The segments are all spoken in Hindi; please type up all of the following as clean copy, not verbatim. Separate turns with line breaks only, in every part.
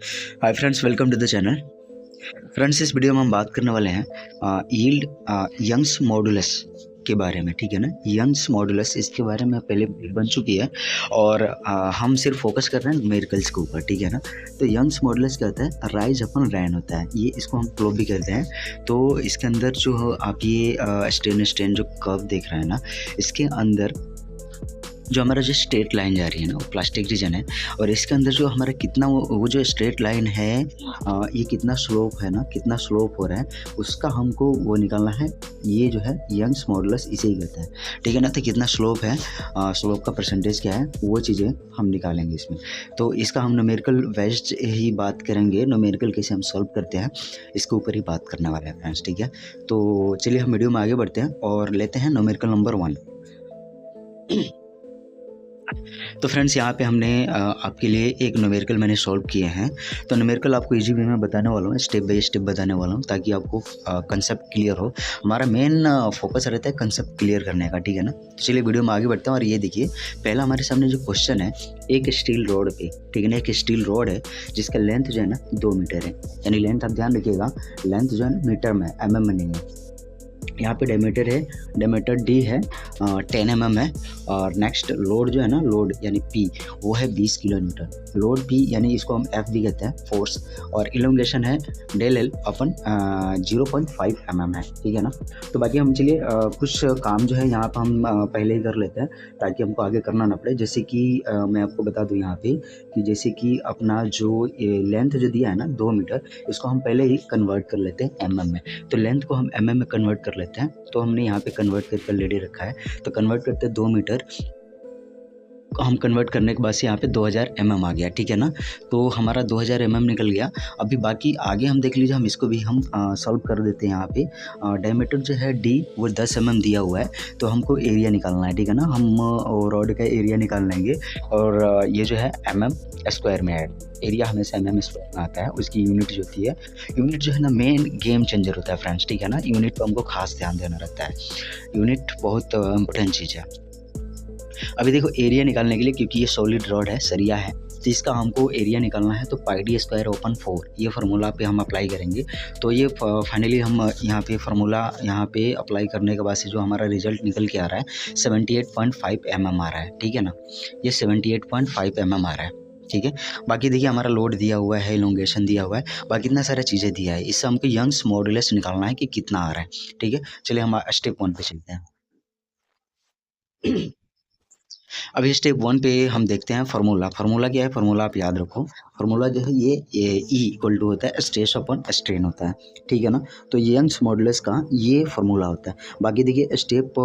Hi friends, welcome to the channel. Friends, इस वीडियो में हम बात करने वाले हैं यील्ड यंग्स मॉडुलस के बारे में। ठीक है ना, यंग्स मॉडुलस इसके बारे में पहले बन चुकी है और हम सिर्फ फोकस कर रहे हैं न्यूमेरिकल्स के ऊपर। ठीक है ना, तो यंग्स मॉडुलस क्या होता है? राइज अपन रैन होता है, ये इसको हम फ्लो भी कहते हैं। तो इसके अंदर जो आप ये स्टेन जो कर्व देख रहे हैं ना, इसके अंदर जो हमारा जो स्ट्रेट लाइन जा रही है ना, वो प्लास्टिक रीजन है। और इसके अंदर जो हमारा कितना वो जो स्ट्रेट लाइन है, ये कितना स्लोप है ना, कितना स्लोप हो रहा है, उसका हमको वो निकालना है। ये जो है यंग्स मॉडुलस इसे ही कहते हैं। ठीक है ना, तो कितना स्लोप है, स्लोप का परसेंटेज क्या है, वो चीज़ें हम निकालेंगे इसमें। तो इसका हम न्यूमेरिकल वाइज ही बात करेंगे, न्यूमेरिकल कैसे हम सॉल्व करते हैं इसके ऊपर ही बात करने वाले हैं फ्रेंड्स। ठीक है, तो चलिए हम वीडियो में आगे बढ़ते हैं और लेते हैं न्यूमेरिकल नंबर 1। तो फ्रेंड्स, यहाँ पे हमने आपके लिए एक न्यूमेरिकल मैंने सॉल्व किए हैं। तो न्यूमेरिकल आपको इजी वे में बताने वाला हूँ, स्टेप बाय स्टेप बताने वाला हूँ, ताकि आपको कंसेप्ट क्लियर हो। हमारा मेन फोकस रहता है कंसेप्ट क्लियर करने का। ठीक है ना, तो चलिए वीडियो में आगे बढ़ते हैं। और ये देखिए, पहला हमारे सामने जो क्वेश्चन है, एक स्टील रोड पे, ठीक है ना, एक स्टील रोड है जिसका लेंथ जो है ना 2 मीटर है। यानी लेंथ आप ध्यान रखिएगा, लेंथ जो है मीटर में, mm में नहीं है। यहाँ पे डायमीटर है, डायमीटर डी है, 10 mm है। और नेक्स्ट लोड जो है ना, लोड यानी पी, वो है 20 किलो न्यूटन। लोड पी यानी इसको हम एफ भी कहते हैं, फोर्स। और इलोंगेशन है डेल एल अपन 0.5 mm है। ठीक है ना, तो बाकी हम चलिए कुछ काम जो है यहाँ पर हम पहले ही कर लेते हैं, ताकि हमको आगे करना ना पड़े। जैसे कि मैं आपको बता दूँ यहाँ पे कि जैसे कि अपना जो लेंथ जो दिया है ना 2 मीटर, इसको हम पहले ही कन्वर्ट कर लेते हैं mm में। तो लेंथ को हम mm में कन्वर्ट कर लेते हैं। तो हमने यहाँ पे कन्वर्ट करके ऑलरेडी रखा है। तो कन्वर्ट करते हैं 2 मीटर, हम कन्वर्ट करने के बाद से यहाँ पे 2000 mm आ गया। ठीक है ना, तो हमारा 2000 mm निकल गया। अभी बाकी आगे हम देख लीजिए, हम इसको भी हम सॉल्व कर देते हैं। यहाँ पे डायमीटर जो है डी, वो 10 mm दिया हुआ है। तो हमको एरिया निकालना है। ठीक है ना, हम रॉड का एरिया निकाल लेंगे। और ये जो है mm स्क्वायर में है, एरिया हमेशा mm स्क्वायर में आता है। उसकी यूनिट जो होती है, यूनिट जो है ना मेन गेम चेंजर होता है फ्रेंड्स। ठीक है ना, यूनिट पर हमको खास ध्यान देना रहता है। यूनिट बहुत इंपॉर्टेंट चीज़ है। अभी देखो, एरिया निकालने के लिए, क्योंकि ये सॉलिड रॉड है, सरिया है, तो इसका हमको एरिया निकालना है। तो पाई डी स्क्वायर ओपन 4, ये फार्मूला पे हम अप्लाई करेंगे। तो ये फाइनली हम यहाँ पे फार्मूला यहाँ पे अप्लाई करने के बाद से जो हमारा रिजल्ट निकल के आ रहा है 78.5 mm आ रहा है। ठीक है ना, ये 78.5 mm आ रहा है। ठीक है, बाकी देखिए हमारा लोड दिया हुआ है, इलोंगेशन दिया हुआ है, बाकी इतना सारा चीज़ें दिया है। इससे हमको यंग्स मॉडुलस निकालना है कि कितना आ रहा है। ठीक है, चलिए हम स्टेप 1 पे चलते हैं। अभी स्टेप 1 पे हम देखते हैं फार्मूला। फार्मूला क्या है? फार्मूला आप याद रखो। फार्मूला जो है ये ई इक्वल टू होता है स्ट्रेस अपॉन स्ट्रेन होता है। ठीक है ना, तो यंग्स मॉडुलस का ये फार्मूला होता है। बाकी देखिए स्टेप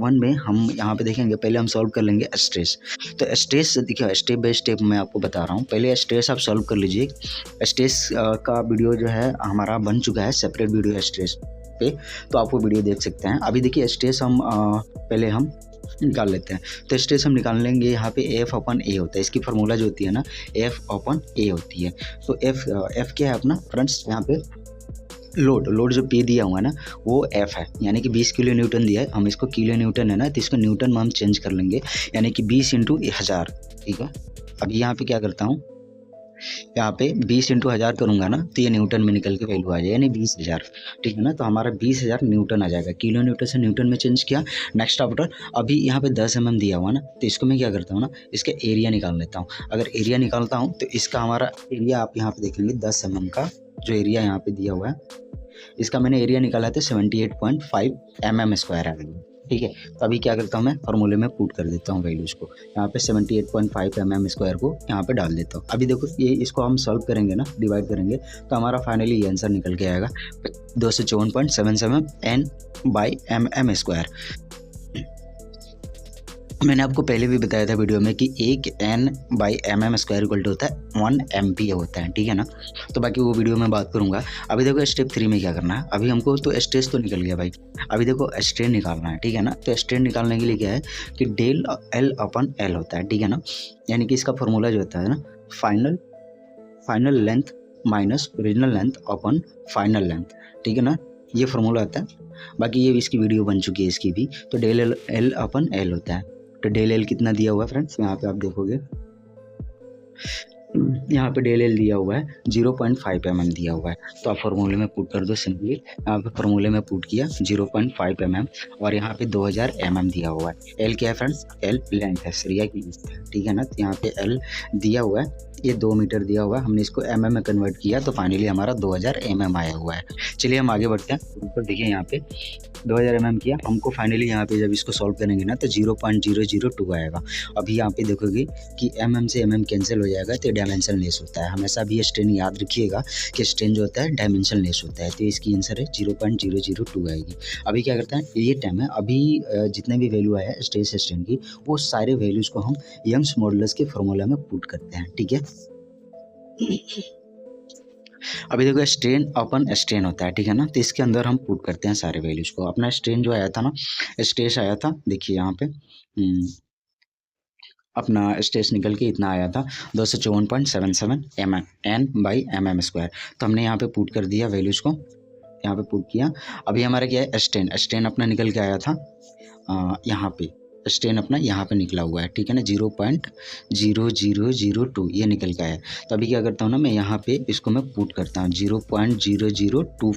1 में हम यहाँ पे देखेंगे, पहले हम सॉल्व कर लेंगे स्ट्रेस। तो स्ट्रेस देखिए, स्टेप बाय स्टेप मैं आपको बता रहा हूँ। पहले स्ट्रेस आप सॉल्व कर लीजिए। स्ट्रेस का वीडियो जो है हमारा बन चुका है, सेपरेट वीडियो है स्ट्रेस पे, तो आप वो वीडियो देख सकते हैं। अभी देखिए स्ट्रेस हम पहले हम निकाल लेते हैं। तो स्ट्रेस हम निकाल लेंगे, यहाँ पे एफ अपन ए होता है। इसकी फार्मूला जो होती है ना, एफ अपन ए होती है। तो एफ क्या है अपना फ्रेंड्स? यहाँ पे लोड जो पे दिया हुआ है ना, वो एफ है, यानी कि 20 किलो न्यूटन दिया है। हम इसको किलो न्यूटन है ना, तो इसको न्यूटन में हम चेंज कर लेंगे, यानी कि 20 × 1000। ठीक है, अभी यहाँ पे क्या करता हूँ, यहाँ पे 20 × 1000 करूँगा ना, तो ये न्यूटन में निकल के वैल्यू आ जाए, यानी 20,000। ठीक है ना, तो हमारा 20,000 न्यूटन आ जाएगा। किलो न्यूटन से न्यूटन में चेंज किया। नेक्स्ट आफ्टर, अभी यहाँ पे 10 mm दिया हुआ ना, तो इसको मैं क्या करता हूँ ना, इसका एरिया निकाल लेता हूँ। अगर एरिया निकालता हूँ तो इसका हमारा एरिया आप यहाँ पे देखेंगे, 10 mm का जो एरिया यहाँ पे दिया हुआ है, इसका मैंने एरिया निकाला था 78.5 mm स्क्वायर आ गया। ठीक है, तो अभी क्या करता हूँ, मैं फार्मूले में पुट कर देता हूँ वैल्यूज़ को। यहाँ पे 78.5 mm स्क्वायर को यहाँ पे डाल देता हूँ। अभी देखो, ये इसको हम सॉल्व करेंगे ना, डिवाइड करेंगे, तो हमारा फाइनली ये आंसर निकल के आएगा 254.77 N/mm स्क्वायर। मैंने आपको पहले भी बताया था वीडियो में कि 1 N/mm स्क्वायर इक्वल टू होता है 1 MPa होता है। ठीक है ना, तो बाकी वो वीडियो में बात करूँगा। अभी देखो स्टेप 3 में क्या करना है। अभी हमको तो स्ट्रेस तो निकल गया भाई, अभी देखो स्ट्रेन निकालना है। ठीक है ना, तो स्ट्रेन निकालने के लिए क्या है कि डेल L अपन L होता है। ठीक है ना, यानी कि इसका फॉर्मूला जो होता है ना, final length minus original length अपन फाइनल लेंथ। ठीक है ना, ये फार्मूला होता है। बाकी ये इसकी वीडियो बन चुकी है इसकी भी। तो डेल L अपन L होता है। तो डेल एल कितना दिया हुआ है फ्रेंड्स, यहाँ पे आप देखोगे यहाँ पे डेल एल दिया हुआ है 0.5 mm दिया हुआ है, तो आप फार्मूले में पुट कर दो सिंपली। यहाँ पे फार्मूले में पुट किया 0.5 mm और यहाँ पे 2000 mm दिया हुआ है। एल क्या है फ्रेंड्स? एल लेंथ है सरिया की, ठीक है ना। तो यहाँ पे एल दिया हुआ है, ये 2 मीटर दिया हुआ है, हमने इसको mm में कन्वर्ट किया तो फाइनली हमारा 2000 mm आया हुआ है। चलिए हम आगे बढ़ते हैं। ऊपर देखिए यहाँ पे 2000 mm किया हमको, फाइनली यहाँ पे जब इसको सॉल्व करेंगे ना तो 0.002 आएगा। अभी यहाँ पे देखोगे कि mm से mm कैंसिल हो जाएगा तो डायमेंशन लेस होता है। हमेशा भी ये स्ट्रेन याद रखिएगा कि स्ट्रेन जो होता है डायमेंशन लेस होता है, तो इसकी आंसर है 0.002 आएगी। अभी क्या करते हैं, ये टाइम है, अभी जितने भी वैल्यू आया स्ट्रेस स्ट्रेन की, वो सारे वैल्यूज़ को हम यंग्स मॉडुलस के फॉर्मूला में पुट करते हैं, ठीक है। अभी देखो स्ट्रेन अपन स्ट्रेन होता है, ठीक है ना, तो इसके अंदर हम पुट करते हैं सारे वैल्यूज़ को। अपना स्ट्रेन जो आया था ना, स्ट्रेस आया था, देखिए यहाँ पे अपना स्ट्रेस निकल के इतना आया था 254.77 mm N/mm²। तो हमने यहाँ पे पुट कर दिया वैल्यूज़ को, यहाँ पे पुट किया। अभी हमारा क्या है, स्ट्रेन अपना निकल के आया था यहाँ पे, स्ट्रेन अपना यहाँ पे निकला हुआ है, ठीक है ना, 0.0002 ये निकल के आया। तो अभी क्या करता हूँ ना, मैं यहाँ पे इसको मैं पुट करता हूँ 0.002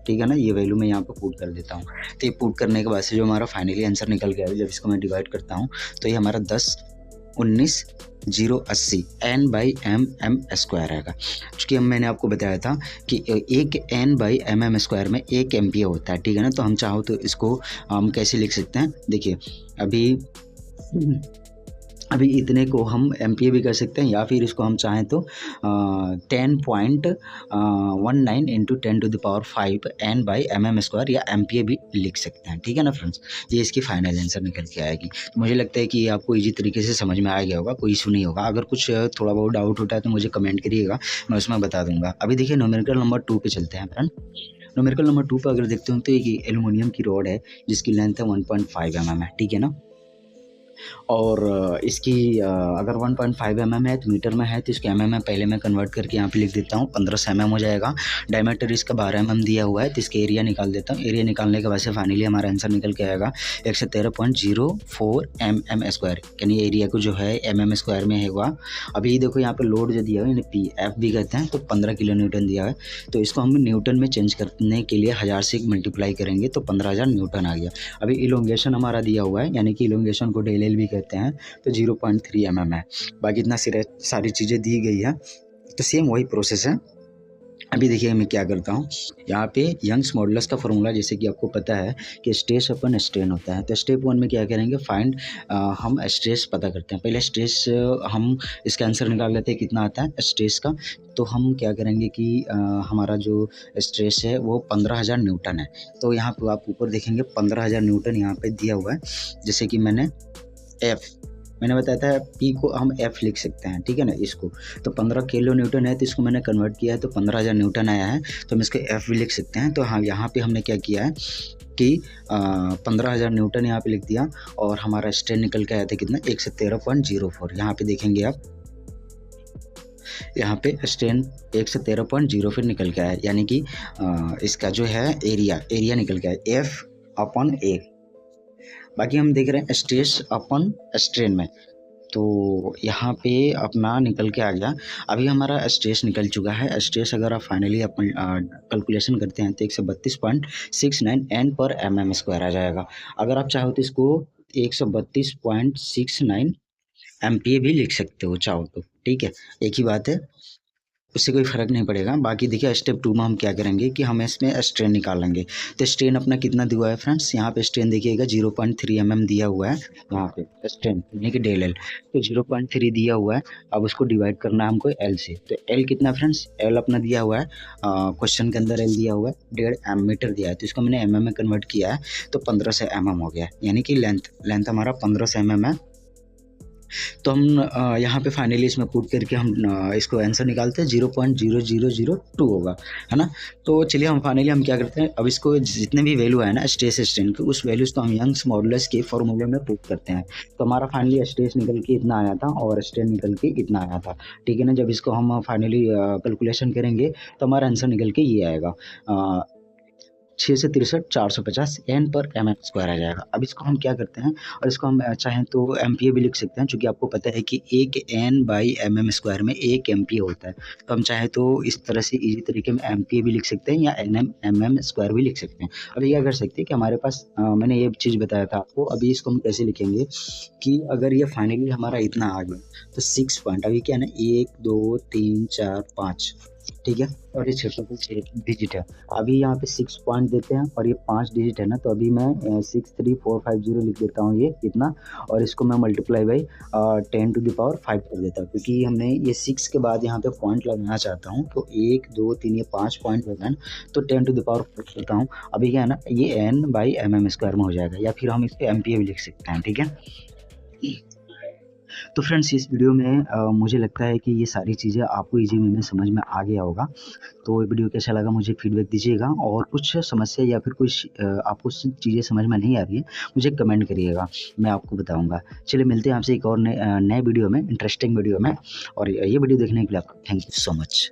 ठीक है ना, ये वैल्यू मैं यहाँ पे पुट कर देता हूँ। तो ये पुट करने के बाद से जो हमारा फाइनली आंसर निकल गया है, जब इसको मैं डिवाइड करता हूँ तो ये हमारा 10/19/080 N/mm² आएगा। चूँकि अब मैंने आपको बताया था कि एक N/mm² में 1 एम्पियर होता है, ठीक है ना। तो हम चाहो तो इसको हम कैसे लिख सकते हैं, देखिए अभी इतने को हम एम्पियर भी कर सकते हैं, या फिर इसको हम चाहें तो 10.19 इंटू 10⁵ N/mm² या एम्पियर भी लिख सकते हैं, ठीक है ना फ्रेंड्स। ये इसकी फाइनल आंसर निकल के आएगी। तो मुझे लगता है कि ये आपको इजी तरीके से समझ में आ गया होगा, कोई इशू नहीं होगा। अगर कुछ थोड़ा बहुत डाउट होता है तो मुझे कमेंट करिएगा, मैं उसमें बता दूंगा। अभी देखिए न्यूमेरिकल नंबर 2 पे चलते हैं फ्रेंड। न्यूमेरिकल नंबर 2 पे अगर देखते हो तो एक एल्युमिनियम की रॉड है जिसकी लेंथ है 1.5 mm है, ठीक है ना। और इसकी अगर 1.5 mm है तो मीटर में है, तो इसको mm में पहले मैं कन्वर्ट करके यहाँ पे लिख देता हूँ, 1500 mm हो जाएगा। डायमीटर इसका 12 mm दिया हुआ है, तो इसके एरिया निकाल देता हूँ। एरिया निकालने के बाद से फाइनली हमारा आंसर निकल के आएगा 113.04 mm², यानी एरिया को जो है mm² में होगा। अभी देखो यहाँ पे लोड जो दिया हुआ है पी एफ भी कहते हैं, तो 15 किलो न्यूटन दिया है, तो इसको हम न्यूटन में चेंज करने के लिए 1000 से मल्टीप्लाई करेंगे तो 15,000 न्यूटन आ गया। अभी इलोंगेशन हमारा दिया हुआ है, यानी कि इलोंगेशन को डेल एल भी कहते हैं, तो 0.3 mm है। बाकी इतना सारी चीज़ें दी गई है, तो सेम वही प्रोसेस है। अभी देखिए मैं क्या करता हूँ, यहाँ पे यंग्स मॉडुलस का फॉर्मूला जैसे कि आपको पता है कि स्ट्रेस अपन स्ट्रेन होता है, तो स्टेप 1 में क्या करेंगे, फाइंड हम स्ट्रेस पता करते हैं। पहले स्ट्रेस हम इसका आंसर निकाल लेते हैं कितना आता है स्ट्रेस का। तो हम क्या करेंगे कि हमारा जो स्ट्रेस है वो 15,000 न्यूटन है। तो यहाँ पर आप ऊपर देखेंगे 15,000 न्यूटन यहाँ पर दिया हुआ है। जैसे कि मैंने बताया था पी को हम एफ लिख सकते हैं, ठीक है ना। इसको तो 15 किलो न्यूटन है, तो इसको मैंने कन्वर्ट किया है तो 15,000 न्यूटन आया है, तो हम इसको एफ भी लिख सकते हैं। तो हाँ, यहाँ पे हमने क्या किया है कि 15,000 न्यूटन यहाँ पे लिख दिया, और हमारा स्ट्रेन निकल के आया था कितना, 113.04। यहाँ पे देखेंगे आप, यहाँ पे स्ट्रेन 113.04 निकल के आया, यानी कि इसका जो है एरिया निकल के आया F/A। बाकी हम देख रहे हैं स्ट्रेस अपन स्ट्रेन में, तो यहाँ पे अपना निकल के आ गया। अभी हमारा स्ट्रेस निकल चुका है। स्ट्रेस अगर आप फाइनली अपन कैलकुलेशन करते हैं तो 132.69 N/mm² आ जाएगा। अगर आप चाहो तो इसको 132.69 एम्पियर भी लिख सकते हो चाहो तो, ठीक है, एक ही बात है, उससे कोई फ़र्क नहीं पड़ेगा। बाकी देखिए स्टेप 2 में हम क्या करेंगे कि हम इसमें स्ट्रेन निकालेंगे। तो स्ट्रेन अपना कितना दिया हुआ है फ्रेंड्स, यहाँ पे स्ट्रेन देखिएगा 0.3 mm दिया हुआ है, यहाँ पे स्ट्रेन यानी कि डेल एल, तो 0.3 दिया हुआ है। अब उसको डिवाइड करना है हमको एल से, तो एल कितना फ्रेंड्स, एल अपना दिया हुआ है, क्वेश्चन के अंदर एल दिया हुआ है 1.5 मीटर दिया है, तो इसको मैंने mm में कन्वर्ट किया है तो 1500 mm हो गया, यानी कि लेंथ हमारा 1500 mm है। तो हम यहाँ पे फाइनली इसमें पुट करके हम इसको आंसर निकालते हैं 0.0002 होगा, है ना। तो चलिए हम फाइनली हम क्या करते हैं, अब इसको जितने भी वैल्यू है ना स्ट्रेस स्ट्रेन के, उस वैल्यूज़ को हम यंग्स मॉडुलस के फॉर्मूले में पुट करते हैं। तो हमारा फाइनली स्ट्रेस निकल के इतना आया था और स्ट्रेन निकल के इतना आया था, ठीक है ना। जब इसको हम फाइनली कैलकुलेशन करेंगे तो हमारा आंसर निकल के ये आएगा। 6 से 63 450 एन पर mm स्क्वायर आ जाएगा। अब इसको हम क्या करते हैं, और इसको हम चाहें तो एमपीए भी लिख सकते हैं, चूँकि आपको पता है कि एक एन बाई mm स्क्वायर में 1 एमपीए होता है। तो हम चाहे तो इस तरह से ईज़ी तरीके में एमपीए भी लिख सकते हैं या एनएम mm स्क्वायर भी लिख सकते हैं। अभी क्या कर सकते हैं कि हमारे पास मैंने ये चीज़ बताया था आपको, अभी इसको हम कैसे लिखेंगे कि अगर ये फाइनली हमारा इतना आ गया तो 6 पॉइंट, अभी क्या है ना 1 2 3 4 5, ठीक है, और ये 6 डिजिट है। अभी यहाँ पे 6 पॉइंट देते हैं और ये 5 डिजिट है ना, तो अभी मैं 63450 लिख देता हूँ ये इतना, और इसको मैं multiply by 10 to the power 5 कर देता हूँ, क्योंकि हमने ये 6 के बाद यहाँ पे पॉइंट लगाना चाहता हूँ, तो 1 2 3 ये 5 पॉइंट लगाना, तो 10 टू द पावर 5 करता हूँ। अभी क्या है ना ये एन बाई mm स्क्वायर में हो जाएगा, या फिर हम इसको एमपीए भी लिख सकते हैं, ठीक है। तो फ्रेंड्स इस वीडियो में मुझे लगता है कि ये सारी चीज़ें आपको इजी वे में समझ में आ गया होगा। तो ये वीडियो कैसा लगा मुझे फीडबैक दीजिएगा, और कुछ समस्या या फिर कुछ आपको चीज़ें समझ में नहीं आ रही है मुझे कमेंट करिएगा, मैं आपको बताऊँगा। चलिए मिलते हैं आपसे एक और नए वीडियो में, इंटरेस्टिंग वीडियो में, और ये वीडियो देखने के लिए आपका थैंक यू सो मच।